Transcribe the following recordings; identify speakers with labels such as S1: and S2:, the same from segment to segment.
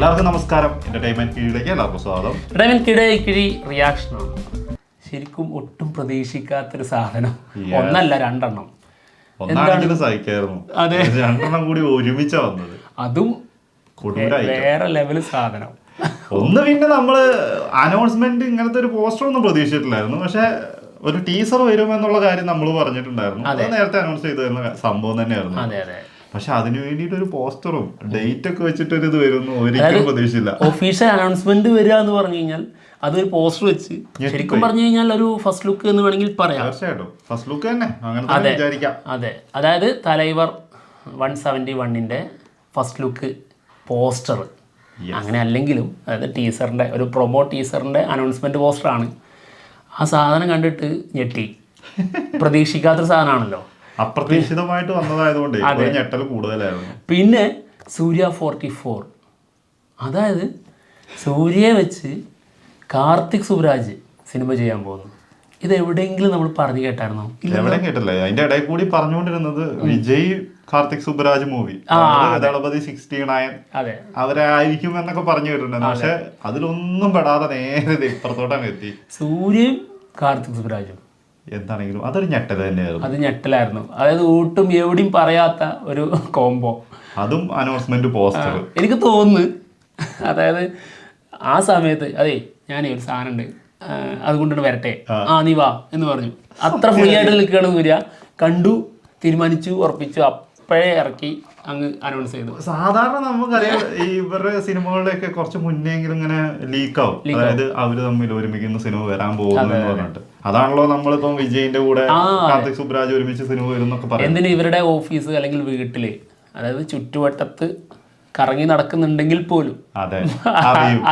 S1: എല്ലാവർക്കും നമസ്കാരം. എന്റർടൈൻമെന്റ് കീഴിലേക്ക് എല്ലാവർക്കും സ്വാഗതം.
S2: എന്റർടൈൻമെന്റ് കിഴി റിയാക്ഷനാണ്. ശരിക്കും ഒട്ടും പ്രതീക്ഷിക്കാത്തൊരു സാധനം. ഒന്നല്ല രണ്ടെണ്ണം.
S1: ഒന്നാണെങ്കിലും സഹിക്കായിരുന്നു.
S2: അതെ,
S1: രണ്ടെണ്ണം കൂടി ഒരുമിച്ചാ വന്നത്.
S2: അതും വേറെ ലെവല് സാധനം.
S1: ഒന്ന് പിന്നെ നമ്മള് അനൗൺസ്മെന്റ് ഇങ്ങനത്തെ ഒരു പോസ്റ്റർ ഒന്നും പ്രതീക്ഷിച്ചിട്ടില്ലായിരുന്നു. പക്ഷെ ഒരു ടീസർ വരുമെന്നുള്ള കാര്യം നമ്മൾ പറഞ്ഞിട്ടുണ്ടായിരുന്നു. അത് നേരത്തെ അനൗൺസ് ചെയ്തു തരുന്ന സംഭവം തന്നെയായിരുന്നു. പക്ഷെ അതിനു വേണ്ടിയിട്ട് ഒരു പോസ്റ്ററും ഡേറ്റ് ഒക്കെ വെച്ചിട്ടൊരു ഇത് വരുന്നു ഒരിക്കലും പ്രതീക്ഷിച്ചില്ല.
S2: ഒഫീഷ്യൽ അനൗൺസ്മെന്റ് വരിക എന്ന് പറഞ്ഞു കഴിഞ്ഞാൽ അതൊരു പോസ്റ്റർ വെച്ച് ശരിക്കും പറഞ്ഞു കഴിഞ്ഞാൽ ഒരു ഫസ്റ്റ് ലുക്ക് എന്ന് വേണമെങ്കിൽ പറയാം.
S1: തീർച്ചയായിട്ടും ഫസ്റ്റ് ലുക്ക് തന്നെ അങ്ങനെ വിചാരിക്കാം.
S2: അതെ, അതായത് തലൈവർ 171ന്റെ ഫസ്റ്റ് ലുക്ക് പോസ്റ്റർ. അങ്ങനെ അല്ലെങ്കിലും അതായത് ടീസറിന്റെ ഒരു പ്രൊമോ ടീസറിന്റെ അനൗൺസ്മെന്റ് പോസ്റ്ററാണ്. ആ സാധനം കണ്ടിട്ട് ഞെട്ടി. പ്രതീക്ഷിക്കാത്തൊരു സാധനമാണല്ലോ,
S1: അപ്രതീക്ഷിതമായിട്ട് വന്നതായതുകൊണ്ട് ഞെട്ടൽ കൂടുതലായിരുന്നു.
S2: പിന്നെ സൂര്യ 44, അതായത് സൂര്യയെ വെച്ച് കാർത്തിക് സുബ്രാജ് സിനിമ ചെയ്യാൻ പോകുന്നു. ഇത് എവിടെയെങ്കിലും നമ്മൾ പറഞ്ഞു കേട്ടായിരുന്നോ?
S1: എവിടെയും കേട്ടില്ല. അതിന്റെ ഇടയിൽ കൂടി പറഞ്ഞുകൊണ്ടിരുന്നത് വിജയ് കാർത്തിക് സുബ്രാജ് മൂവി ദളപതി 69 അവരായിരിക്കും എന്നൊക്കെ പറഞ്ഞു കേട്ടിട്ടുണ്ടായിരുന്നു. പക്ഷെ അതിലൊന്നും പെടാതെ നേരെ ഇപ്പുറത്തോട്ടങ്ങ് എത്തി.
S2: സൂര്യയും കാർത്തിക് സുബ്രാജും
S1: എന്താണെങ്കിലും അതൊരു ഞെട്ടൽ തന്നെയായിരുന്നു.
S2: അത് ഞെട്ടലായിരുന്നു. അതായത് ഒട്ടും എവിടെയും പറയാത്ത ഒരു കോംബോ.
S1: അതും അനൗൺസ്മെന്റ് പോസ്റ്റർ.
S2: എനിക്ക് തോന്നുന്നു അതായത് ആ സമയത്ത് അതെ ഞാനേ ഒരു സാധനം ഉണ്ട് അതുകൊണ്ടിട്ട് വരട്ടെ, നീ വാ എന്ന് പറഞ്ഞു. അത്ര ഫ്രീ ആയിട്ട് നിൽക്കുകയാണ് സൂര്യ. കണ്ടു, തീരുമാനിച്ചു, ഉറപ്പിച്ചു, അപ്പോഴേ ഇറക്കി അങ്ങ് അനൗൺസ് ചെയ്തു.
S1: സാധാരണ നമുക്കറിയാം ഇവരുടെ സിനിമകളിലൊക്കെ കുറച്ച് മുന്നെങ്കിലും ഇങ്ങനെ ലീക്കാവും. അതായത് അവര് തമ്മിൽ ഒരുമിക്കുന്ന സിനിമ വരാൻ പോകുന്നു എന്ന് പറഞ്ഞിട്ട്. അതാണല്ലോ നമ്മളിപ്പം വിജയിന്റെ കൂടെ കാർത്തിക് സുബ്രാജ് ഒരുമിച്ച് സിനിമ വരുന്നൊക്കെ പറയും.
S2: എന്തിന് ഇവരുടെ ഓഫീസ് അല്ലെങ്കിൽ വീട്ടില്, അതായത് ചുറ്റുവട്ടത്ത് കറങ്ങി നടക്കുന്നുണ്ടെങ്കിൽ പോലും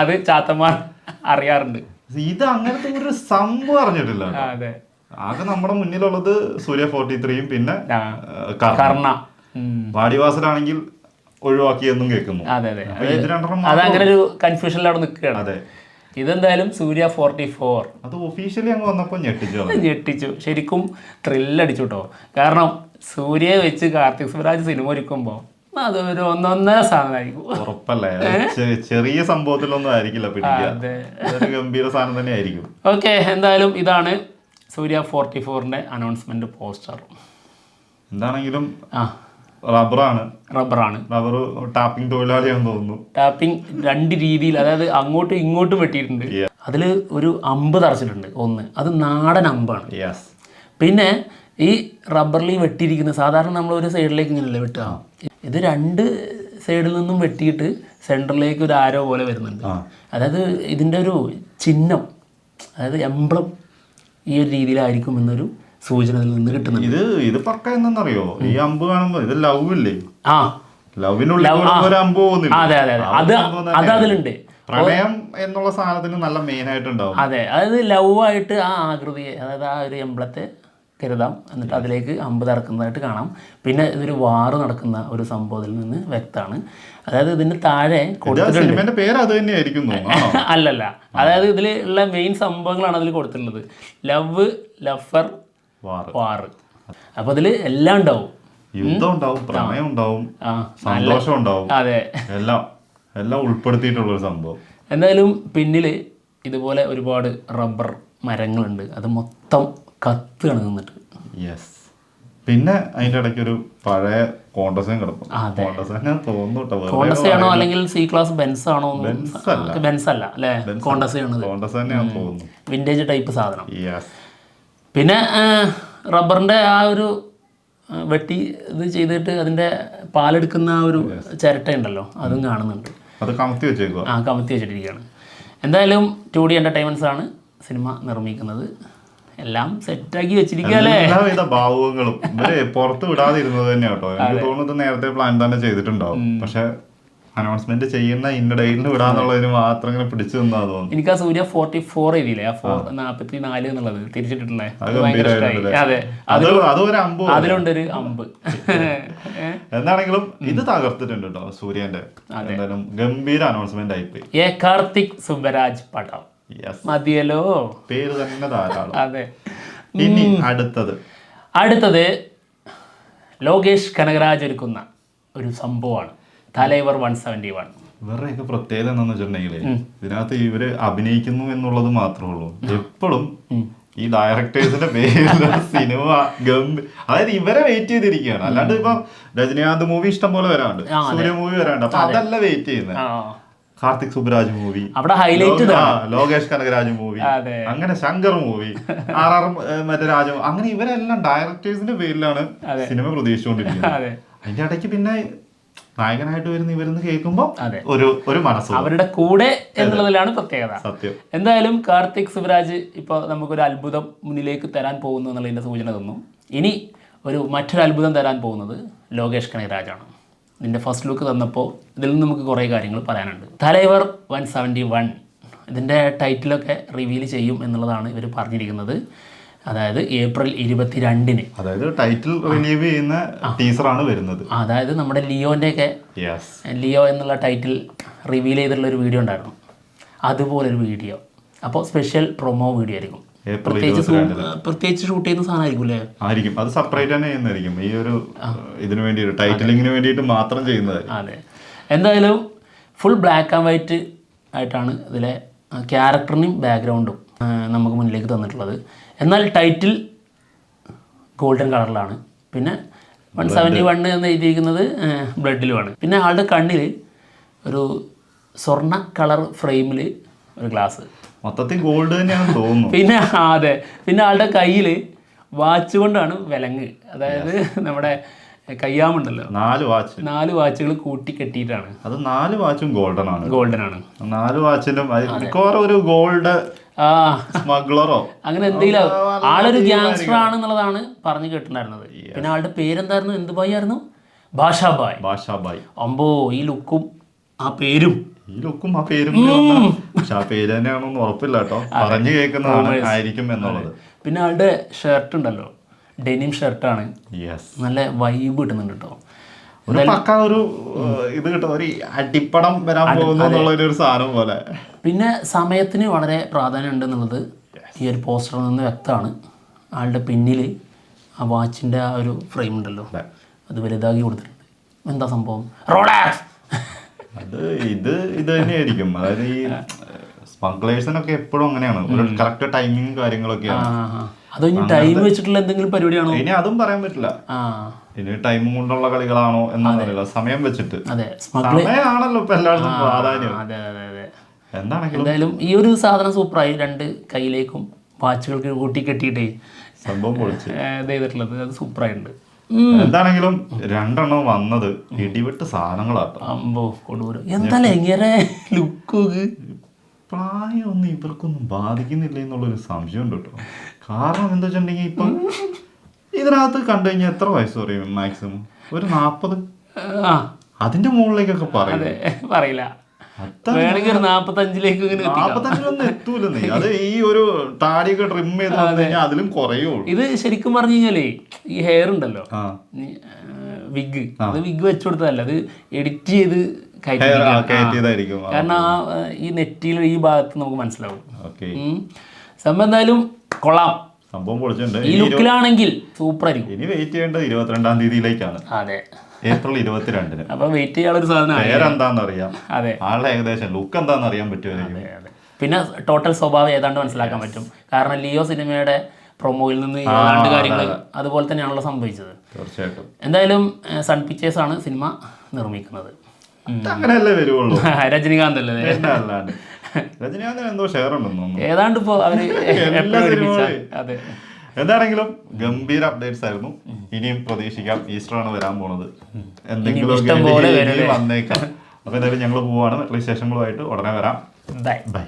S2: അത് ചാത്തന്മാർ അറിയാറുണ്ട്.
S1: ഇത് അങ്ങനത്തെ ഒരു സംഭവം അറിഞ്ഞിട്ടില്ല. ആകെ നമ്മുടെ മുന്നിലുള്ളത് സൂര്യ 43യും പിന്നെ
S2: കർണ.
S1: വാടിവാസലാണെങ്കിൽ ഒഴിവാക്കിയെന്നും കേൾക്കുന്നു.
S2: അതങ്ങനെ ഒരു കൺഫ്യൂഷനിൽ അവിടെ നിൽക്കുകയാണ്. ഇതെന്തായാലും സൂര്യ 44
S1: അത് ഒഫീഷ്യലി അങ്ങ് വന്നപ്പോൾ
S2: ഞെട്ടിച്ചു. ശരിക്കും ത്രില്ലടിച്ചു കേട്ടോ. കാരണം സൂര്യയെ വെച്ച് കാർത്തിക് സുബ്രാജ് സിനിമ ഒരുക്കുമ്പോൾ അതൊരു ഒന്നൊന്നര സാധനമായിരിക്കും.
S1: ഉറപ്പല്ലേ, ചെറിയ സംഭവത്തിലൊന്നും ആയിരിക്കില്ല പിടിക്കുക. ഗംഭീര സാധനം തന്നെ ആയിരിക്കും.
S2: ഓക്കെ, എന്തായാലും ഇതാണ് സൂര്യ 44ന്റെ അനൗൺസ്മെന്റ് പോസ്റ്റർ.
S1: എന്താണെങ്കിലും റബ്ബറാണ്. റബ്ബർ ടാപ്പിംഗ് തൊഴിലാളിയാണെന്ന് തോന്നുന്നു.
S2: ടാപ്പിംഗ് രണ്ട് രീതിയിൽ, അതായത് അങ്ങോട്ടും ഇങ്ങോട്ടും വെട്ടിയിട്ടുണ്ട്. അതിൽ ഒരു അമ്പ് തറച്ചിട്ടുണ്ട്. ഒന്ന് അത് നാടൻ അമ്പാണ്. പിന്നെ ഈ റബ്ബറിൽ വെട്ടിയിരിക്കുന്ന സാധാരണ നമ്മൾ ഒരു സൈഡിലേക്ക് ഇങ്ങനെയല്ലേ വെട്ടുക. ഇത് രണ്ട് സൈഡിൽ നിന്നും വെട്ടിയിട്ട് സെൻറ്ററിലേക്ക് ഒരു ആരോ പോലെ വരുന്നുണ്ട്. അതായത് ഇതിൻ്റെ ഒരു ചിഹ്നം, അതായത് എംബ്ലം ഈ ഒരു രീതിയിലായിരിക്കും എന്നൊരു സൂചന നിന്ന് കിട്ടുന്നുണ്ട്.
S1: ഇത് പക്ക എന്താണെന്നറിയോ, ഈ അമ്പ് കാണുമ്പോ ഇത് ലവ് ഇല്ലേ, ലവിനുള്ള അമ്പ് പോകുന്നില്ല.
S2: അതെ അതെ അതെ, അത് അതിലുണ്ട്.
S1: പ്രണയം എന്നുള്ള സാധനത്തിന് നല്ല മെയിൻ ആയിട്ടുണ്ടാവും.
S2: അതെ, അതായത് ലവ് ആയിട്ട് ആ ആകൃതിയെ, അതായത് ആ ഒരു എംബ്ലത്തെ കരുതാം. എന്നിട്ട് അതിലേക്ക് അമ്പ് തറക്കുന്നതായിട്ട് കാണാം. പിന്നെ ഇതൊരു വാറ് നടക്കുന്ന ഒരു സംഭവത്തിൽ നിന്ന് വ്യക്തമാണ്. അതായത് ഇതിന് താഴെ അല്ലല്ല, അതായത് ഇതിൽ ഉള്ള മെയിൻ സംഭവങ്ങളാണ് അതിൽ കൊടുത്തിട്ടുള്ളത്. ലവ്, ലഫർ, വാറ്. അപ്പൊ അതിൽ എല്ലാം ഉണ്ടാവും.
S1: യുദ്ധം ഉണ്ടാവും, പ്രണയം ഉണ്ടാവും, സന്തോഷം ഉണ്ടാവും.
S2: അതെ,
S1: എല്ലാം ഉൾപ്പെടുത്തിയിട്ടുള്ള ഒരു സംഭവം.
S2: എന്തായാലും പിന്നില് ഇതുപോലെ ഒരുപാട് റബ്ബർ മരങ്ങളുണ്ട്. അത് മൊത്തം കത്തുകയാണ് നിന്നിട്ട്.
S1: പിന്നെ അതിന്റെ ഇടയ്ക്ക് ഒരു പഴയ കോണ്ടസയും കിടക്കും.
S2: കോണ്ടസയാണോ അല്ലെങ്കിൽ സി ക്ലാസ് ബെൻസ് ആണോ? ബെൻസ് അല്ല അല്ലേ, കോണ്ടസയാണ്. വിന്റേജ് ടൈപ്പ് സാധനം. പിന്നെ റബ്ബറിന്റെ ആ ഒരു വെട്ടി ഇത് ചെയ്തിട്ട് അതിന്റെ പാലെടുക്കുന്ന ആ ഒരു ചിരട്ടയുണ്ടല്ലോ, അതും കാണുന്നുണ്ട്. കമത്തി വെച്ചിട്ടിരിക്കുകയാണ്. എന്തായാലും 2D എന്റർടൈൻമെന്റ്സ് ആണ് സിനിമ നിർമ്മിക്കുന്നത്. എല്ലാം സെറ്റാക്കി വെച്ചിരിക്കുകയല്ലേ.
S1: എല്ലാവിധ ഭാവുകങ്ങളും പുറത്ത് വിടാതിരുന്നത് തന്നെ കേട്ടോ. എനിക്ക് തോന്നുന്നത് നേരത്തെ പ്ലാൻ തന്നെ ചെയ്തിട്ടുണ്ടാവും. പക്ഷെ അനൗൺസ്മെന്റ് ചെയ്യുന്ന ഇന്നഡേറ്റിന് വിടാന്നുള്ളതിന് മാത്രം ഇങ്ങനെ പിടിച്ചു നിന്നാ തോന്നുന്നു.
S2: എനിക്ക് ആ സൂര്യ 44 എഴുതിയില്ലേ, ആ 44 എന്നുള്ളത് തിരിച്ചിട്ടുള്ളേ. അതെ, അതിലുണ്ടൊരു അമ്പ്.
S1: എന്താണെങ്കിലും ഇത് തകർത്തിട്ടുണ്ട് കേട്ടോ സൂര്യന്റെ. എന്തായാലും ഗംഭീര അനൗൺസ്മെന്റ് ആയിപ്പോയി.
S2: കാർത്തിക് സുബ്രാജ് പടം മതിയല്ലോ,
S1: പേര് തന്നെ ധാരാളം.
S2: അതെ.
S1: ഇനി
S2: അടുത്തത് ലോകേഷ് കനകരാജ് ഒരുക്കുന്ന ഒരു സംഭവമാണ് തലൈവർ 171.
S1: ഇവരുടെയൊക്കെ പ്രത്യേകത എന്താന്ന് വെച്ചിട്ടുണ്ടെങ്കില് ഇതിനകത്ത് ഇവര് അഭിനയിക്കുന്നു എന്നുള്ളത് മാത്രമേ ഉള്ളൂ. എപ്പോഴും ഈ ഡയറക്ടേഴ്സിന്റെ പേരിലുള്ള സിനിമ അതായത് ഇവരെ വെയിറ്റ് ചെയ്തിരിക്കുകയാണ്. അല്ലാണ്ട് ഇപ്പൊ രജനീകാന്ത് മൂവി ഇഷ്ടം പോലെ വരാണ്ട്, സൂര്യ മൂവി വരാണ്ട്, അപ്പൊ അതല്ല വെയിറ്റ് ചെയ്യുന്നത്. കാർത്തിക് സുബ്രാജ് മൂവി, ലോകേഷ് കനകരാജ് മൂവി, അങ്ങനെ ശങ്കർ മൂവി, RR മറ്റേ രാജ, അങ്ങനെ ഇവരെല്ലാം ഡയറക്ടേഴ്സിന്റെ പേരിലാണ് സിനിമ പ്രതീക്ഷിച്ചുകൊണ്ടിരിക്കുന്നത്. അതിന്റെ ഇടയ്ക്ക് പിന്നെ നായകനായിട്ട് വരുന്ന ഇവരെന്ന് കേൾക്കുമ്പോ ഒരു മനസ്സ്
S2: അവരുടെ കൂടെ എന്നുള്ളതിലാണ് പ്രത്യേകത.
S1: സത്യം.
S2: എന്തായാലും കാർത്തിക് സുബ്രാജ് ഇപ്പൊ നമുക്കൊരു അത്ഭുതം മുന്നിലേക്ക് തരാൻ പോകുന്നു എന്നുള്ളതിന്റെ സൂചന തന്നു. ഇനി മറ്റൊരു അത്ഭുതം തരാൻ പോകുന്നത് ലോകേഷ് കനകരാജാണ്. ഇതിന്റെ ഫസ്റ്റ് ലുക്ക് തന്നപ്പോൾ ഇതിൽ നിന്ന് നമുക്ക് കുറേ കാര്യങ്ങൾ പറയാനുണ്ട്. തലൈവർ 171 ഇതിന്റെ ടൈറ്റിലൊക്കെ റിവീൽ ചെയ്യും എന്നുള്ളതാണ് ഇവർ പറഞ്ഞിരിക്കുന്നത്. അതായത് ഏപ്രിൽ 22-ന്,
S1: അതായത് ടൈറ്റിൽ റിലീവ് ചെയ്യുന്ന ടീസറാണ് വരുന്നത്.
S2: അതായത് നമ്മുടെ ലിയോന്റെ ലിയോ എന്നുള്ള ടൈറ്റിൽ റിവീൽ ചെയ്തിട്ടുള്ള ഒരു വീഡിയോ ഉണ്ടായിരുന്നു, അതുപോലൊരു വീഡിയോ. അപ്പോൾ സ്പെഷ്യൽ പ്രൊമോ വീഡിയോ ആയിരിക്കും. പ്രത്യേകിച്ച് ഷൂട്ട് ചെയ്യുന്ന സാധനമായിരിക്കും അല്ലേ?
S1: ആയിരിക്കും. അത് സെപ്പറേറ്റ് തന്നെ ചെയ്യുന്നതായിരിക്കും. ഈ ഒരു ഇതിനു വേണ്ടി ടൈറ്റിലിങ്ങിന് വേണ്ടിയിട്ട് മാത്രം ചെയ്യുന്നത്.
S2: അതെ. എന്തായാലും ഫുൾ ബ്ലാക്ക് ആൻഡ് വൈറ്റ് ആയിട്ടാണ് ഇതിലെ ക്യാരക്ടറിനും ബാക്ക്ഗ്രൗണ്ടും നമുക്ക് മുന്നിലേക്ക് തന്നിട്ടുള്ളത്. എന്നാൽ ടൈറ്റിൽ ഗോൾഡൻ കളറിലാണ്. പിന്നെ 171 എന്ന് എഴുതിയിരിക്കുന്നത് ബ്ലഡിലുമാണ്. പിന്നെ ആളുടെ കണ്ണിൽ ഒരു സ്വർണ്ണ കളർ ഫ്രെയിമിൽ ഒരു ഗ്ലാസ്,
S1: മൊത്തത്തിൽ ഗോൾഡ് തന്നെയാണ് തോന്നുന്നു.
S2: പിന്നെ അതെ, പിന്നെ ആളുടെ കയ്യിൽ വാച്ച് കൊണ്ടാണ് വിലങ്ങ്, അതായത് നമ്മുടെ കയ്യാമുണ്ടല്ലോ, 4 വാച്ചുകൾ കൂട്ടി കെട്ടിയിട്ടാണ്.
S1: അത് 4 വാച്ചും ഗോൾഡൻ ആണ്. 4 വാച്ചിലും മിക്കവാറും ഒരു ഗോൾഡ് സ്മഗ്ലറോ
S2: അങ്ങനെ എന്തെങ്കിലും ആളൊരു ഗ്യാങ്സ്റ്റർ ആണെന്നുള്ളതാണ് പറഞ്ഞു കേട്ടിട്ടുണ്ടായിരുന്നത്. പിന്നെ ആളുടെ പേരെന്തായിരുന്നു? എന്ത് ബായ് ആയിരുന്നു? ഭാഷാബായ്. അമ്പോ, ഈ ലുക്കും ആ പേരും
S1: പക്ഷെ ആ പേര് തന്നെയാണെന്ന് ഉറപ്പില്ല കേട്ടോ, പറഞ്ഞു കേൾക്കുന്നതാണ് ആയിരിക്കും എന്നുള്ളത്.
S2: പിന്നെ ആളുടെ ഷർട്ട് ഉണ്ടല്ലോ, ഡെനിം ഷർട്ടാണ്, നല്ല വൈബ് കിട്ടുന്നുണ്ട് കേട്ടോ.
S1: ഒരു ഇത് കിട്ടും, ഒരു അടിപ്പടം വരാൻ പോകുന്ന ഒരു സാധനം പോലെ.
S2: പിന്നെ സമയത്തിന് വളരെ പ്രാധാന്യം ഉണ്ടെന്നുള്ളത് ഈ ഒരു പോസ്റ്ററിൽ നിന്ന് വ്യക്തമാണ്. ആളുടെ പിന്നിൽ ആ വാച്ചിൻ്റെ ആ ഒരു ഫ്രെയിം ഉണ്ടല്ലോ, അത് വലുതാക്കി കൊടുത്തിട്ടുണ്ട്. എന്താ സംഭവം? റോളക്സ്.
S1: അത് ഇത് തന്നെയായിരിക്കും. അതായത് ഈ സ്മഗ്ലേഴ്സിനൊക്കെ എപ്പോഴും അങ്ങനെയാണ്, ഒരു കറക്റ്റ് ടൈമിങ് കാര്യങ്ങളൊക്കെയാണ്.
S2: അതോ ഇനി ടൈം വെച്ചിട്ടുള്ള എന്തെങ്കിലും പരിപാടിയാണോ?
S1: ഇനി അതും പറയാൻ പറ്റില്ല. ഇനി ടൈമും കൊണ്ടുള്ള കളികളാണോ എന്നറിയില്ല. സമയം വെച്ചിട്ട്, സമയമാണല്ലോ ഇപ്പൊ എല്ലായിടത്തും പ്രാധാന്യം.
S2: എന്തായാലും ഈ ഒരു സാധനം സൂപ്പറായി. 2 കൈയിലേക്കും വാച്ചുകൾക്ക് കൂട്ടി കെട്ടിയിട്ടേ
S1: സംഭവം പൊളിച്ച്
S2: ചെയ്തിട്ടുള്ളത്, അത് സൂപ്പറായിട്ടുണ്ട്.
S1: എന്താണെങ്കിലും 2 എണ്ണം വന്നത് ഇടിവിട്ട് സാധനങ്ങളാട്ടോ.
S2: അമ്പോ കൊടൂരം. എന്തായാലും എങ്ങനെ ലുക്ക്,
S1: പ്രായമൊന്നും ഇവർക്കൊന്നും ബാധിക്കുന്നില്ല എന്നുള്ളൊരു സംശയം ഉണ്ട് കേട്ടോ. കാരണം എന്താ വെച്ചിട്ടുണ്ടെങ്കിൽ ഇപ്പം ഇതിനകത്ത് കണ്ടു കഴിഞ്ഞാൽ എത്ര വയസ്സ് പറയും? മാക്സിമം ഒരു 40, അതിന്റെ മുകളിലേക്കൊക്കെ
S2: പറയില്ല. 45-ലേക്കൊന്നും
S1: എത്തൂലെന്നേ. അത് ഈ ഒരു താടിയൊക്കെ ട്രിം ചെയ്ത് കഴിഞ്ഞാൽ അതിലും കുറയുള്ളൂ.
S2: ഇത് ശരിക്കും പറഞ്ഞു കഴിഞ്ഞാലേ ഈ ഹെയർ ഉണ്ടല്ലോ, വിഗ്, അത് വിഗ് വെച്ചു കൊടുത്തതല്ല, അത് എഡിറ്റ് ചെയ്ത്
S1: കയറ്റിയതായിരിക്കും.
S2: കാരണം ഈ നെറ്റിയിൽ ഈ ഭാഗത്ത് നമുക്ക് മനസ്സിലാവും. സംഭവം എന്തായാലും കൊള്ളാം,
S1: സംഭവം പൊളിച്ചിട്ടുണ്ട്.
S2: ഈ ലുക്കിലാണെങ്കിൽ സൂപ്പർ ആയിരിക്കും.
S1: ഇനി വെയിറ്റ് ചെയ്യേണ്ടത് 22-ാം തീയതിയിലേക്കാണ്.
S2: അതെ,
S1: ഏപ്രിൽ 22-ന്.
S2: അപ്പൊ വെയിറ്റ് ചെയ്യാനുള്ള ഒരു സാധനം
S1: പേരെന്താന്ന് അറിയാം,
S2: അതെ,
S1: ആളുടെ ഏകദേശം ലുക്ക് എന്താന്ന് അറിയാൻ പറ്റുമായിരിക്കും.
S2: പിന്നെ ടോട്ടൽ സ്വഭാവം ഏതാണ്ട് മനസ്സിലാക്കാൻ പറ്റും. കാരണം ലിയോ സിനിമയുടെ പ്രൊമോയിൽ നിന്ന് ഏതാണ്ട് കാര്യങ്ങൾ അതുപോലെ തന്നെയാണല്ലോ സംഭവിച്ചത്.
S1: തീർച്ചയായിട്ടും.
S2: എന്തായാലും സൺ പിക്ചേഴ്സ് ആണ് സിനിമ നിർമ്മിക്കുന്നത്.
S1: അങ്ങനെയല്ലേ വരുവുള്ളൂ.
S2: രജനികാന്ത് അല്ലേ?
S1: രജനികാന്തിന് എന്തോ ഷെയർ ഉണ്ടെന്ന് തോന്നുന്നു.
S2: ഏതാണ്ട് ഇപ്പോ അവര് അതെ.
S1: എന്താണെങ്കിലും ഗംഭീര അപ്ഡേറ്റ്സ് ആയിരുന്നു. ഇനിയും പ്രതീക്ഷിക്കാം. ഈസ്റ്ററാണ് വരാൻ പോണത്, എന്തെങ്കിലും വന്നേക്കാം. അപ്പൊ എന്തായാലും ഞങ്ങൾ പോവാണ്. വിശേഷങ്ങളുമായിട്ട് ഉടനെ വരാം.
S2: ബൈ.